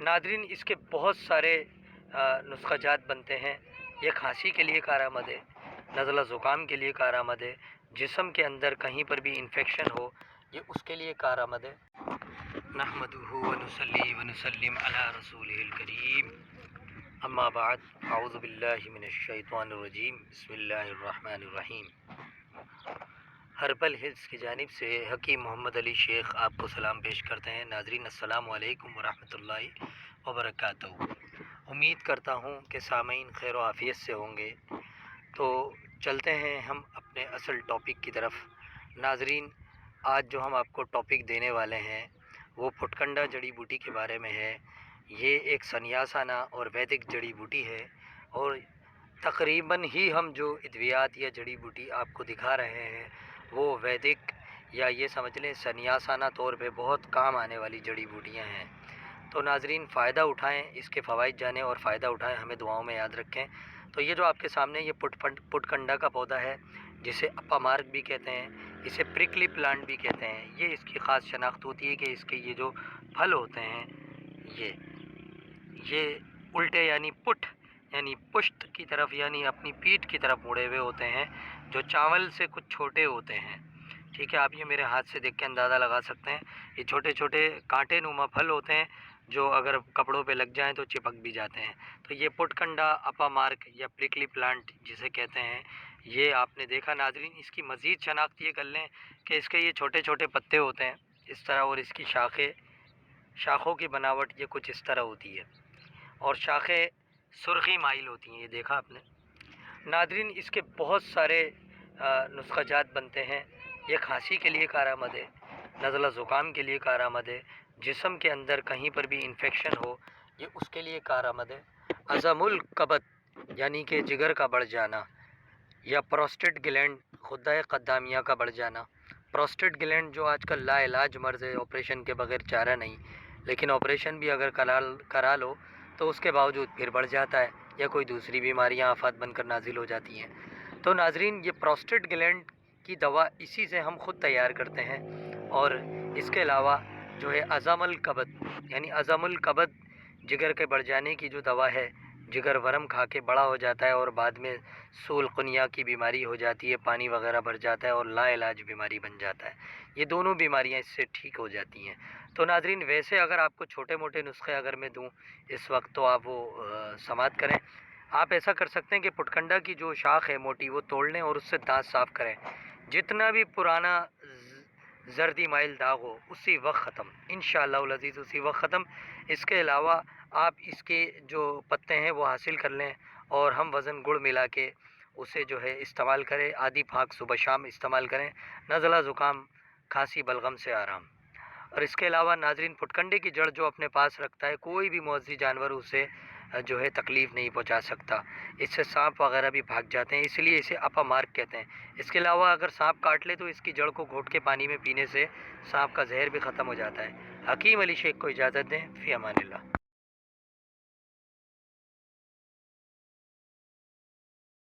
Nadreen, इसके बहुत सारे नुस्खा जात बनते हैं। ये खांसी के लिए कारआमद है, नज़ला ज़ुकाम के लिए कारआमद है, जिस्म के अंदर कहीं पर भी इन्फेक्शन हो ये उसके लिए कारआमद है। नहमदुहु व नुसल्ली व नुसल्लिम अला रसूलिहिल करीम, अम्मा बाद, अऊज़ु बिल्लाहि मिनश शैतानिर रजीम, बिस्मिल्लाहिर रहमानिर रहीम। हर्बल हिल्स की जानिब से हकीम मोहम्मद अली शेख आपको सलाम पेश करते हैं। नाज़रीन, अस्सलामु अलैकुम व रहमतुल्लाहि व बरकातहू। उम्मीद करता हूँ कि सामीन खैर व आफ़ियत से होंगे। तो चलते हैं हम अपने असल टॉपिक की तरफ। नाज़रीन, आज जो हम आपको टॉपिक देने वाले हैं वो फुटकंडा जड़ी बूटी के बारे में है। ये एक सन्यासाना और वैदिक जड़ी बूटी है, और तकरीबन ही हम जो अद्वियात या जड़ी बूटी आपको दिखा रहे हैं वो वैदिक या ये समझ लें सन्यासाना तौर पे बहुत काम आने वाली जड़ी बूटियां हैं। तो नाज़रीन, फ़ायदा उठाएं, इसके फ़वाइद जानें और फ़ायदा उठाएं, हमें दुआओं में याद रखें। तो ये जो आपके सामने ये पुटकंडा का पौधा है, जिसे अप्पा मार्क भी कहते हैं, इसे प्रिकली प्लांट भी कहते हैं। ये इसकी ख़ास शनाख्त होती है कि इसके ये जो फल होते हैं ये उल्टे यानी पुश्त की तरफ यानी अपनी पीठ की तरफ मुड़े हुए होते हैं, जो चावल से कुछ छोटे होते हैं। ठीक है, आप ये मेरे हाथ से देख के अंदाज़ा लगा सकते हैं। ये छोटे छोटे कांटे नुमा फल होते हैं जो अगर कपड़ों पे लग जाएं तो चिपक भी जाते हैं। तो ये पुटकंडा, अप्पा मार्क या प्रिकली प्लांट जिसे कहते हैं, ये आपने देखा। नाज़रीन, इसकी मज़ीद शनाख्त ये कर लें कि इसके ये छोटे छोटे पत्ते होते हैं इस तरह, और इसकी शाखों की बनावट ये कुछ इस तरह होती है, और शाखें सुर्खी माइल होती हैं। ये देखा आपने। नादरीन, इसके बहुत सारे नुस्खा जात बनते हैं। ये खांसी के लिए कारआमद है, नज़ला ज़ुकाम के लिए कारआमद है, जिस्म के अंदर कहीं पर भी इन्फेक्शन हो ये उसके लिए कारआमद है। अज़मुल कबत यानी कि जिगर का बढ़ जाना, या प्रोस्टेट ग्लैंड खुद्दाए क़द्दामिया का बढ़ जाना। प्रोस्टेट ग्लैंड जो आजकल लाइलाज मर्ज़ है, ऑपरेशन के बगैर चारा नहीं, लेकिन ऑपरेशन भी अगर करा लो तो उसके बावजूद फिर बढ़ जाता है, या कोई दूसरी बीमारियां आफत बनकर नाजिल हो जाती हैं। तो नाजरीन, ये प्रोस्टेट ग्लैंड की दवा इसी से हम ख़ुद तैयार करते हैं। और इसके अलावा जो है अज़मुल कबत यानी अज़मुल कबत जिगर के बढ़ जाने की जो दवा है, जिगर वरम खा के बड़ा हो जाता है और बाद में सूलकुनिया की बीमारी हो जाती है, पानी वगैरह भर जाता है और लाइलाज बीमारी बन जाता है। ये दोनों बीमारियां इससे ठीक हो जाती हैं। तो नाज़रीन, वैसे अगर आपको छोटे मोटे नुस्खे अगर मैं दूं इस वक्त तो आप वो समात करें। आप ऐसा कर सकते हैं कि पुटकंडा की जो शाख है मोटी, वो तोड़ लें और उससे दांत साफ़ करें। जितना भी पुराना जर्दी माइल दाग हो उसी वक्त ख़त्म, इंशाअल्लाह अज़ीज़ उसी वक्त ख़त्म। इसके अलावा आप इसके जो पत्ते हैं वो हासिल कर लें, और हम वज़न गुड़ मिला के उसे जो है इस्तेमाल करें। आधी फाक सुबह शाम इस्तेमाल करें, नज़ला ज़ुकाम, खांसी, बलगम से आराम। और इसके अलावा नाजरीन, फुटकंडे की जड़ जो अपने पास रखता है कोई भी मुअज़्ज़ी जानवर उसे जो है तकलीफ़ नहीं पहुंचा सकता। इससे सांप वगैरह भी भाग जाते हैं, इसलिए इसे अप्पा मार्क कहते हैं। इसके अलावा अगर सांप काट ले तो इसकी जड़ को घोट के पानी में पीने से सांप का जहर भी ख़त्म हो जाता है। हकीम अली शेख को इजाज़त दें। फ़ी अमानिल्लाह।